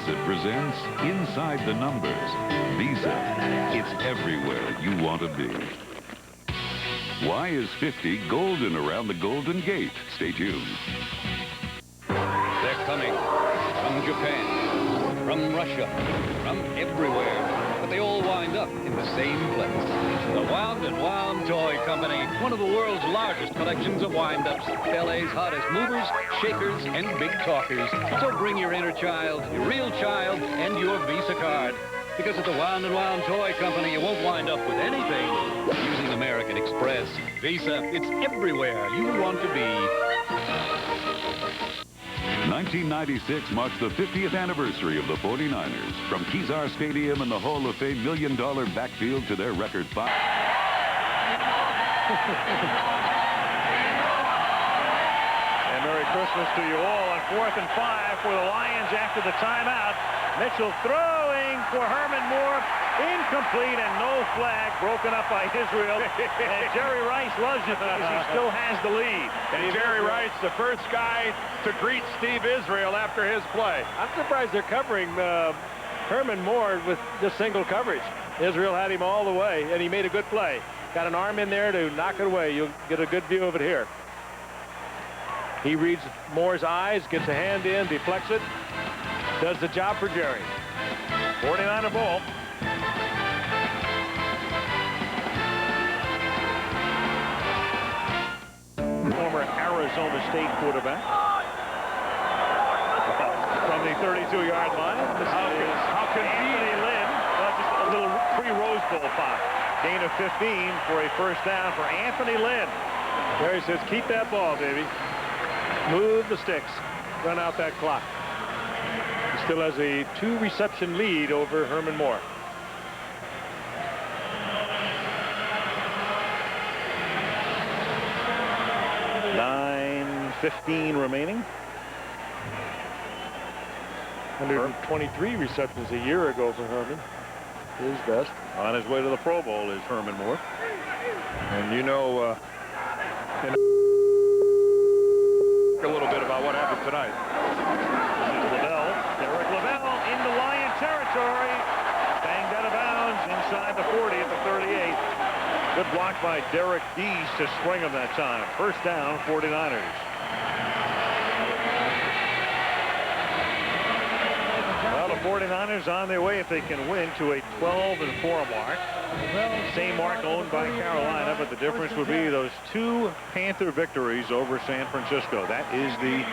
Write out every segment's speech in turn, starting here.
Visit presents Inside the Numbers. Visa, it's everywhere you want to be. Why is 50 golden around the Golden Gate? Stay tuned. They're coming from Japan, from Russia, from everywhere, but they all wind up in the same place. The Wound & Wound Toy Company, one of the world's largest collections of wind-ups, LA's hottest movers, shakers, and big talkers. So bring your inner child, your real child, and your Visa card. Because at the Wound & Wound Toy Company, you won't wind up with anything using American Express. Visa, it's everywhere you want to be. 1996 marks the 50th anniversary of the 49ers. From Kezar Stadium and the Hall of Fame $1 million backfield to their record 5. And Merry Christmas to you all on 4th and 5 for the Lions after the timeout. Mitchell throwing for Herman Moore. Incomplete and no flag, broken up by Israel. And Jerry Rice loves it because he still has the lead. And Jerry Rice, the first guy to greet Steve Israel after his play. I'm surprised they're covering Herman Moore with just single coverage. Israel had him all the way, and he made a good play. Got an arm in there to knock it away. You'll get a good view of it here. He reads Moore's eyes, gets a hand in, deflects it. Does the job for Jerry. 49er ball. Former Arizona State quarterback. From the 32-yard line, this is Anthony Lynn. Just a little pre-Rose Bowl pop. Gain of 15 for a first down for Anthony Lynn. Jerry says, keep that ball, baby. Move the sticks. Run out that clock. He still has a 2-reception lead over Herman Moore. .9:15 remaining. 123 receptions a year ago for Herman. His best. On his way to the Pro Bowl is Herman Moore. And you know, a little bit about what happened tonight. Derek Lavelle into Lion territory. Banged out of bounds inside the 40 at the 38. Good block by Derek Dees to spring him that time. First down, 49ers. Well, the 49ers on their way, if they can win, to a 12-4 mark. Same mark owned by Carolina, but the difference would be those 2 Panther victories over San Francisco. That is the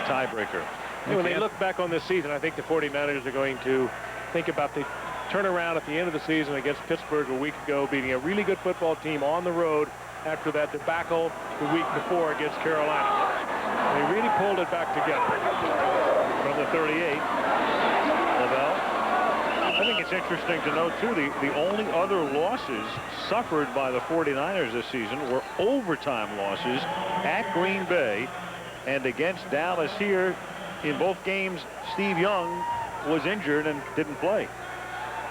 tiebreaker. When they look back on this season, I think the 49ers are going to think about the turnaround at the end of the season against Pittsburgh a week ago, beating a really good football team on the road after that debacle the week before against Carolina. They really pulled it back together. From the 38, Lavelle. I think it's interesting to note, too, the only other losses suffered by the 49ers this season were overtime losses at Green Bay and against Dallas here. In both games, Steve Young was injured and didn't play.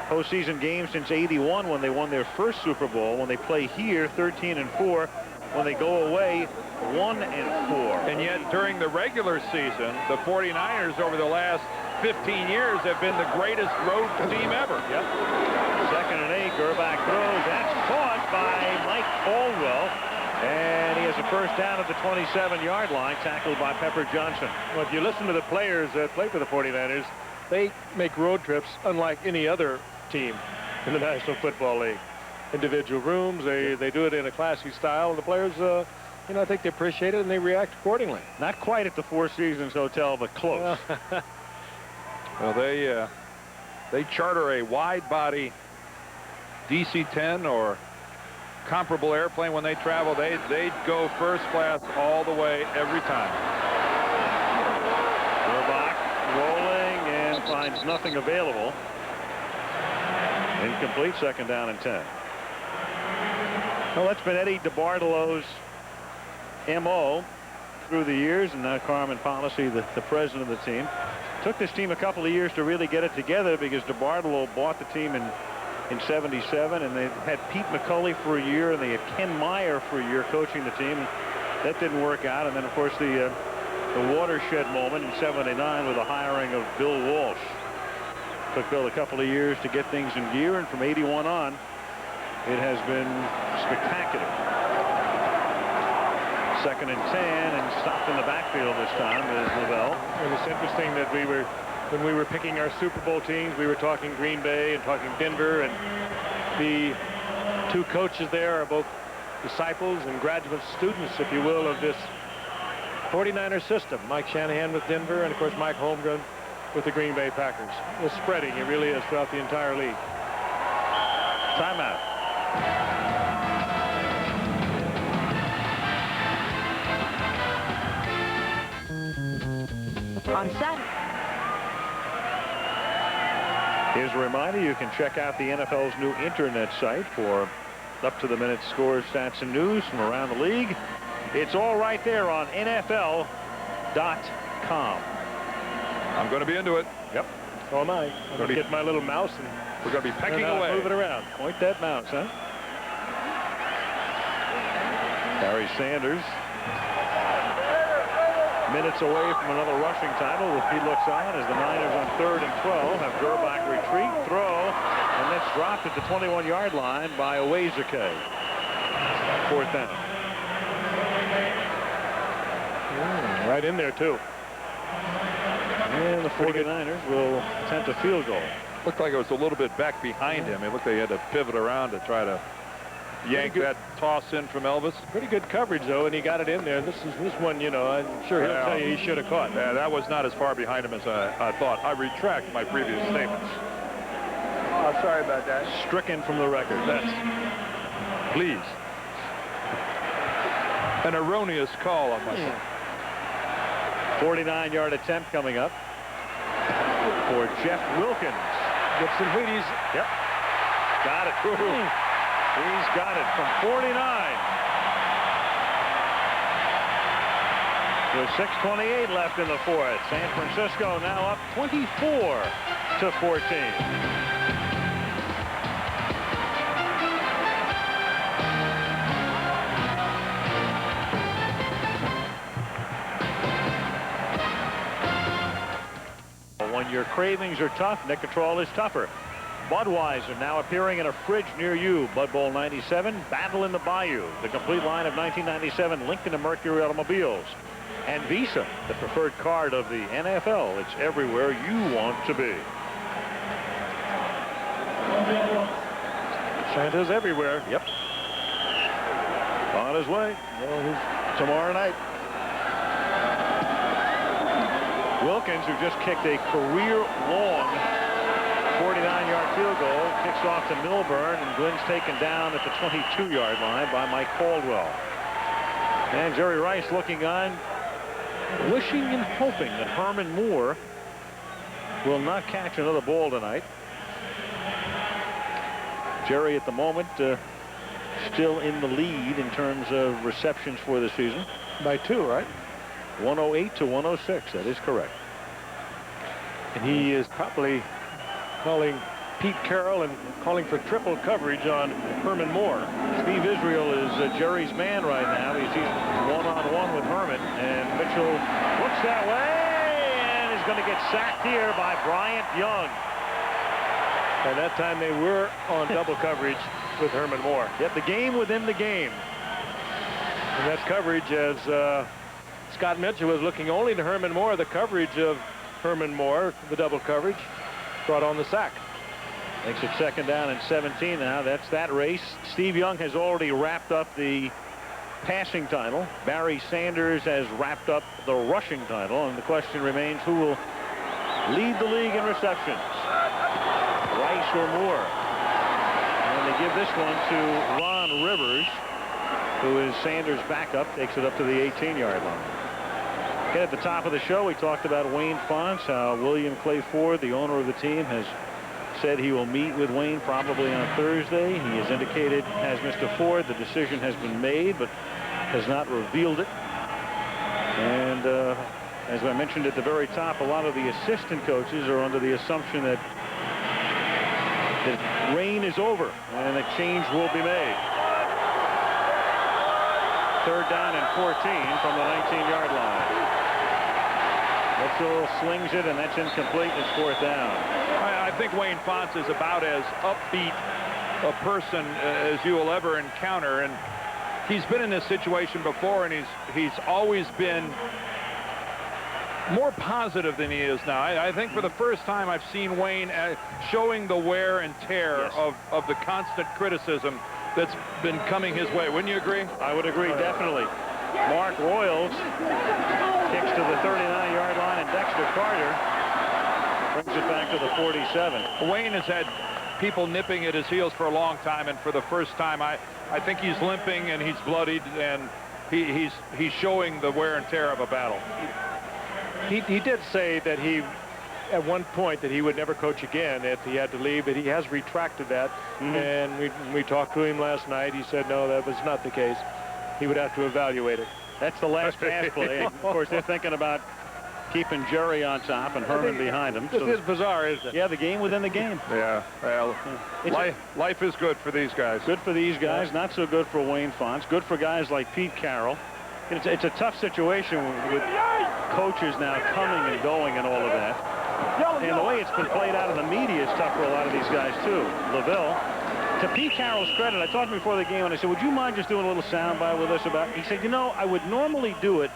Postseason games since '81 when they won their first Super Bowl. When they play here, 13-4. When they go away, 1-4. And yet, during the regular season, the 49ers over the last 15 years have been the greatest road team ever. Yep. 2nd and 8. Gerbach throws. That's caught by Mike Caldwell. And he has a first down at the 27-yard line, tackled by Pepper Johnson. Well, if you listen to the players that play for the 49ers, they make road trips unlike any other team in the National Football League. Individual rooms, they do it in a classy style, and the players, I think they appreciate it and they react accordingly. Not quite at the Four Seasons Hotel, but close. Well, they charter a wide-body DC-10 or comparable airplane when they travel. They go first class all the way every time. Gerbach rolling and finds nothing available. Incomplete. 2nd down and 10. Well, that's been Eddie DeBartolo's MO through the years, and now Carmen Policy, the president of the team. Took this team a couple of years to really get it together because DeBartolo bought the team in 77, and they had Pete McCulley for a year, and they had Ken Meyer for a year coaching the team. That didn't work out, and then, of course, the watershed moment in '79 with the hiring of Bill Walsh. Took Bill a couple of years to get things in gear, and from 81 on, it has been spectacular. 2nd and 10, and stopped in the backfield this time is Lavelle. And it's interesting that when we were picking our Super Bowl teams, we were talking Green Bay and talking Denver, and the two coaches there are both disciples and graduate students, if you will, of this 49er system. Mike Shanahan with Denver, and of course Mike Holmgren with the Green Bay Packers. It's spreading, it really is, throughout the entire league. Timeout. On Saturday. Here's a reminder, you can check out the NFL's new internet site for up-to-the-minute scores, stats, and news from around the league. It's all right there on NFL.com. I'm going to be into it. Yep. So am I. I'm going to get my little mouse and we're going to be pecking away. Move it around. Point that mouse, huh? Barry Sanders. Minutes away from another rushing title. He looks on as the Niners on 3rd and 12 have Gerbach retreat, throw, and that's dropped at the 21-yard line by Owezike. 4th down. Right in there, too. And the 49ers will attempt a field goal. Looked like it was a little bit back behind him. It looked like he had to pivot around to try to yank that toss in from Elvis. Pretty good coverage, though, and he got it in there. This one, you know, I'm sure he'll tell you he should have caught. Yeah, that was not as far behind him as I thought. I retract my previous statements. Oh, sorry about that. Stricken from the record. That's Please. An erroneous call on my part. 49-yard attempt coming up for Jeff Wilkins. Gibson Wheaties. Yep. Got it. He's got it from 49. With 6:28 left in the 4th. San Francisco now up 24-14. When your cravings are tough, Nicotrol is tougher. Budweiser now appearing in a fridge near you. Bud Bowl 97, Battle in the Bayou, the complete line of 1997 Lincoln and Mercury automobiles. And Visa, the preferred card of the NFL. It's everywhere you want to be. Santa's everywhere. Yep. On his way. Well, tomorrow night. Wilkins, who just kicked a career-long 49-yard field goal, kicks off to Milburn, and Glenn's taken down at the 22-yard line by Mike Caldwell. And Jerry Rice looking on, wishing and hoping that Herman Moore will not catch another ball tonight. Jerry at the moment still in the lead in terms of receptions for the season. By 2, right? 108 to 106. That is correct. And he is probably calling Pete Carroll and calling for triple coverage on Herman Moore. Steve Israel is Jerry's man right now. He's one-on-one with Herman, and Mitchell looks that way and is going to get sacked here by Bryant Young. By that time they were on double coverage with Herman Moore. Yet the game within the game. And that's coverage as Scott Mitchell was looking only to Herman Moore. The coverage of Herman Moore, the double coverage, brought on the sack. Makes it 2nd down and 17 now. That's that race. Steve Young has already wrapped up the passing title. Barry Sanders has wrapped up the rushing title. And the question remains, who will lead the league in receptions? Rice or Moore? And they give this one to Ron Rivers, who is Sanders' backup, takes it up to the 18-yard line. Again, at the top of the show, we talked about Wayne Fontes, how William Clay Ford, the owner of the team, has said he will meet with Wayne probably on Thursday. He has indicated, as Mr. Ford, the decision has been made, but has not revealed it. And as I mentioned at the very top, a lot of the assistant coaches are under the assumption that rain is over and a change will be made. 3rd down and 14 from the 19-yard line. Let's Still slings it, and that's incomplete. It's 4th down. I think Wayne Fontes is about as upbeat a person as you will ever encounter, and he's been in this situation before, and he's always been more positive than he is now. I think for the first time I've seen Wayne showing the wear and tear of the constant criticism that's been coming his way. Wouldn't you agree? I would agree, definitely. Mark Royals kicks to the 39-yard line, and Dexter Carter brings it back to the 47. Wayne has had people nipping at his heels for a long time, and for the first time I think he's limping and he's bloodied, and he's showing the wear and tear of a battle. He did say that at one point, that he would never coach again if he had to leave, but he has retracted that. And we talked to him last night. He said, no, that was not the case. He would have to evaluate it. That's the last pass play. Of course, they're thinking about keeping Jerry on top and Herman behind him. This is bizarre, isn't it? Yeah, the game within the game. Yeah, well, life is good for these guys. Good for these guys, not so good for Wayne Fontes. Good for guys like Pete Carroll. It's a tough situation with coaches now coming and going and all of that. And the way it's been played out in the media is tough for a lot of these guys, too. LaVille, to Pete Carroll's credit, I talked to him before the game, and I said, would you mind just doing a little soundbite with us about it? He said, you know, I would normally do it,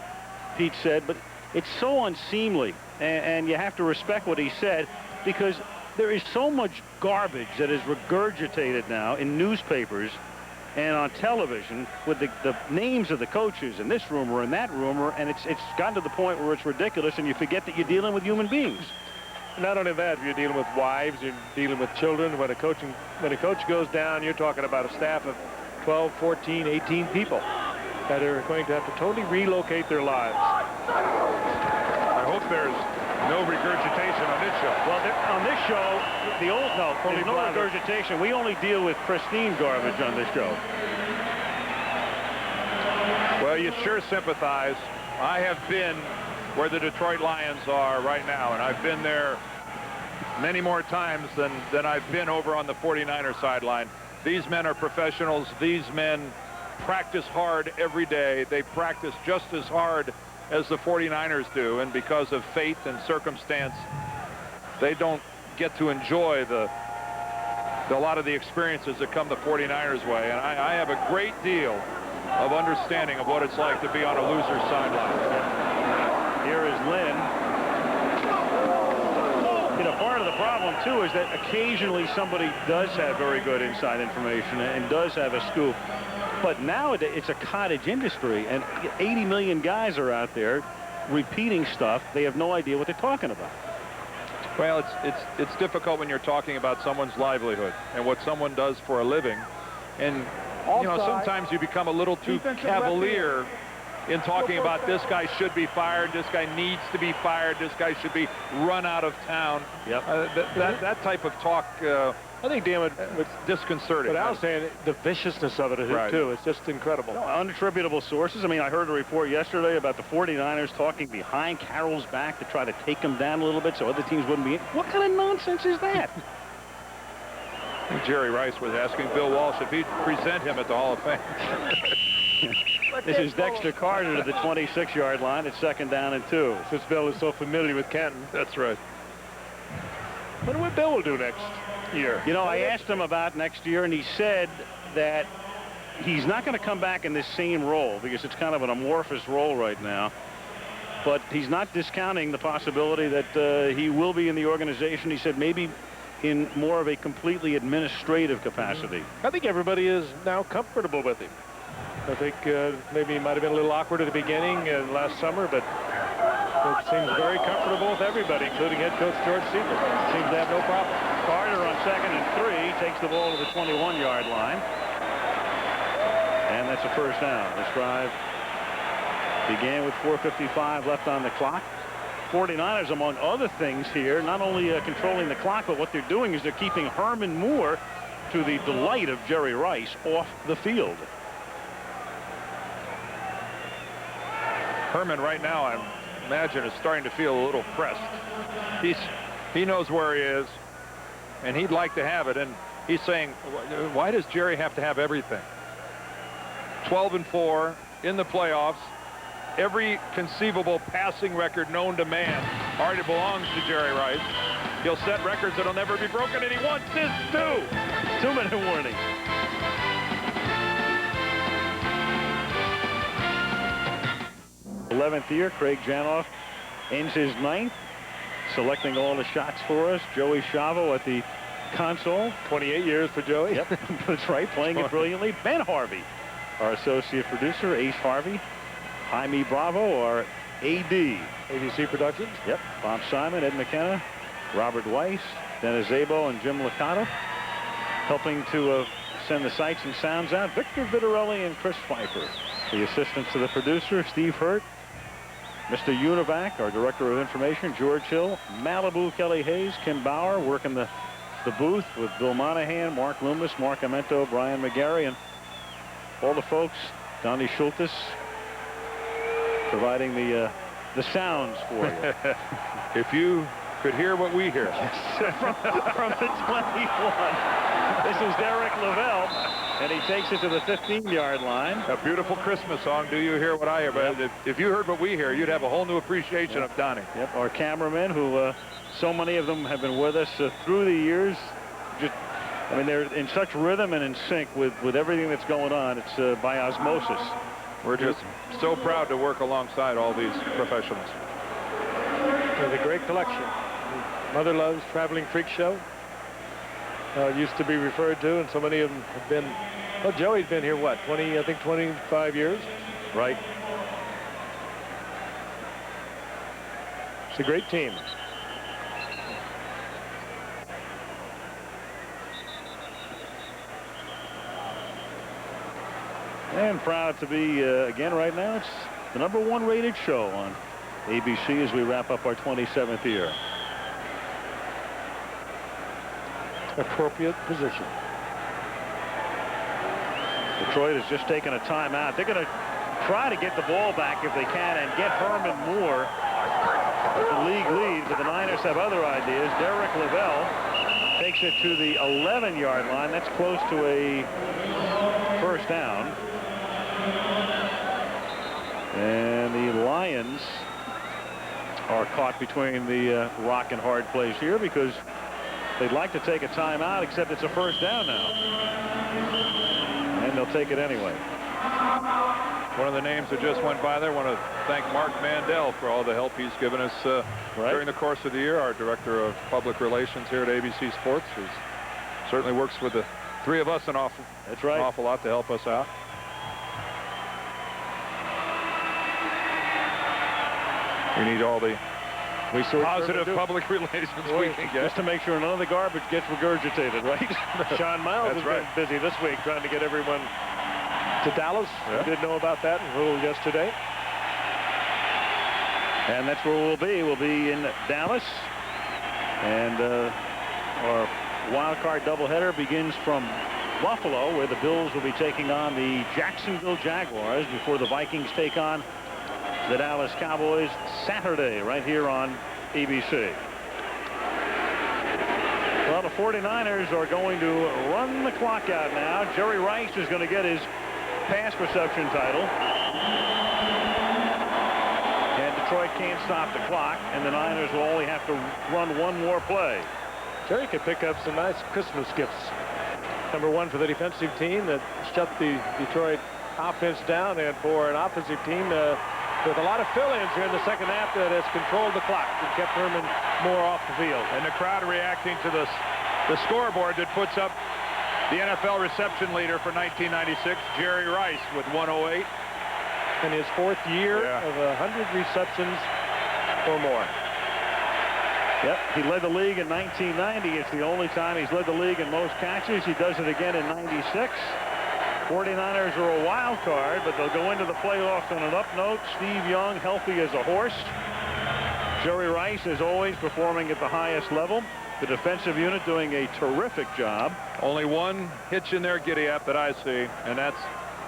Pete said, but it's so unseemly, and you have to respect what he said, because there is so much garbage that is regurgitated now in newspapers and on television with the names of the coaches in this rumor and that rumor, and it's gotten to the point where it's ridiculous, and you forget that you're dealing with human beings. Not only that, you're dealing with wives, you're dealing with children. When a coach goes down, you're talking about a staff of 12, 14, 18 people that are going to have to totally relocate their lives. I hope there's no regurgitation on this show. Well, on this show, there's no regurgitation. We only deal with pristine garbage on this show. Well, you sure sympathize. I have been where the Detroit Lions are right now, and I've been there many more times than I've been over on the 49er sideline. These men are professionals. These men practice hard every day. They practice just as hard as the 49ers do, and because of fate and circumstance, they don't get to enjoy a lot of the experiences that come the 49ers way. And I have a great deal of understanding of what it's like to be on a loser's sideline. Here is Lynn. You know, part of the problem, too, is that occasionally somebody does have very good inside information and does have a scoop. But nowadays, it's a cottage industry, and 80 million guys are out there repeating stuff. They have no idea what they're talking about. Well, it's difficult when you're talking about someone's livelihood and what someone does for a living. And, you know, sometimes you become a little too cavalier in talking about this guy should be fired, this guy needs to be fired, this guy should be run out of town. Yep. That type of talk, I think, damn it, it's disconcerting. But Al's saying the viciousness of it, too. It's just incredible. Unattributable sources. I mean, I heard a report yesterday about the 49ers talking behind Carroll's back to try to take him down a little bit so other teams wouldn't be in. What kind of nonsense is that? Jerry Rice was asking Bill Walsh if he'd present him at the Hall of Fame. This is Dexter Carter to the 26-yard line. It's 2nd down and 2. Since Bill is so familiar with Canton. That's right. I wonder what Bill will do next year. You know, I asked him about next year, and he said that he's not going to come back in this same role because it's kind of an amorphous role right now. But he's not discounting the possibility that he will be in the organization. He said maybe in more of a completely administrative capacity. I think everybody is now comfortable with him. I think maybe he might have been a little awkward at the beginning last summer, but it seems very comfortable with everybody, including head coach George Seifert. Seems to have no problem. Carter on 2nd and 3 takes the ball to the 21-yard line. And that's a 1st down. This drive began with 4:55 left on the clock. 49ers, among other things here, not only controlling the clock, but what they're doing is they're keeping Herman Moore, to the delight of Jerry Rice, off the field. Herman right now, I imagine, is starting to feel a little pressed. He knows where he is, and he'd like to have it. And he's saying, why does Jerry have to have everything? 12-4 in the playoffs. every conceivable passing record known to man already belongs to Jerry Rice. He'll set records that'll never be broken, and he wants his too. 2-minute warning. '11th year, Craig Janoff ends his 9th, selecting all the shots for us. Joey Chavo at the console. 28 years for Joey. Yep, that's right, playing it brilliantly. Ben Harvey, our associate producer. Ace Harvey. Jaime Bravo, our AD. ABC Productions. Yep, Bob Simon, Ed McKenna, Robert Weiss, Dennis Zabo, and Jim Licata, helping to send the sights and sounds out. Victor Vitarelli and Chris Pfeiffer. The assistants to the producer, Steve Hurt, Mr. Univac, our director of information, George Hill, Malibu, Kelly Hayes, Kim Bauer, working the booth with Bill Monahan, Mark Loomis, Mark Amento, Brian McGarry, and all the folks, Donnie Schultes, providing the sounds for you. If you could hear what we hear. from the 21. This is Derek Lavelle, and he takes it to the 15-yard line. A beautiful Christmas song, Do You Hear What I Hear? But if you heard what we hear, you'd have a whole new appreciation of Donnie. Yep, our cameramen, who so many of them have been with us through the years. I mean, they're in such rhythm and in sync with everything that's going on. It's by osmosis. We're just so proud to work alongside all these professionals. There's a great collection. Mother Love's Traveling Freak Show. It used to be referred to, and so many of them have been. Well, Joey's been here, what, 20, I think 25 years? Right. It's a great team. And proud to be, again, right now, it's the #1 rated show on ABC as we wrap up our 27th year. Appropriate position. Detroit has just taken a timeout. They're going to try to get the ball back if they can and get Herman Moore with the league lead, but the Niners have other ideas. Derek Lavelle takes it to the 11-yard line. That's close to a first down. And the Lions are caught between the rock and hard place here because they'd like to take a timeout, except it's a first down now. And they'll take it anyway. One of the names that just went by there, I want to thank Mark Mandel for all the help he's given us during the course of the year, our director of public relations here at ABC Sports, who certainly works with the three of us an awful lot to help us out. We need all the positive public relations we can get. Just to make sure none of the garbage gets regurgitated, right? Sean Miles has been busy this week trying to get everyone to Dallas. Yeah. We did know about that and ruled yesterday. And that's where we'll be. We'll be in Dallas. And our wild card doubleheader begins from Buffalo, where the Bills will be taking on the Jacksonville Jaguars before the Vikings take on the Dallas Cowboys Saturday right here on ABC. Well, the 49ers are going to run the clock out now. Jerry Rice is going to get his pass reception title. And Detroit can't stop the clock, and the Niners will only have to run one more play. Jerry could pick up some nice Christmas gifts. #1 for the defensive team that shut the Detroit offense down, and for an offensive team with a lot of fill-ins here in the second half that has controlled the clock and kept Herman Moore off the field. And the crowd reacting to the scoreboard that puts up the NFL reception leader for 1996, Jerry Rice, with 108. In his 4th year of 100 receptions or more. Yep, he led the league in 1990. It's the only time he's led the league in most catches. He does it again in 96. 49ers are a wild card, but they'll go into the playoffs on an up note. Steve Young healthy as a horse. Jerry Rice is always performing at the highest level. The defensive unit doing a terrific job. Only one hitch in their giddy-up that I see, and that's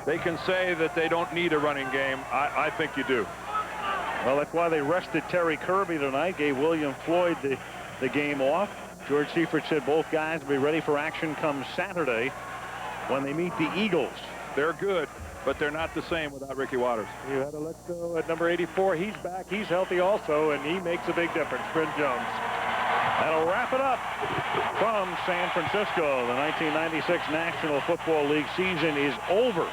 they can say that they don't need a running game. I think you do. Well, that's why they rested Terry Kirby tonight, gave William Floyd the game off. George Seifert said both guys will be ready for action come Saturday when they meet the Eagles. They're good. but they're not the same without Ricky Watters. You had to let go at number 84. He's back. He's healthy also, and he makes a big difference. Bryn Jones. That'll wrap it up from San Francisco. The 1996 National Football League season is over.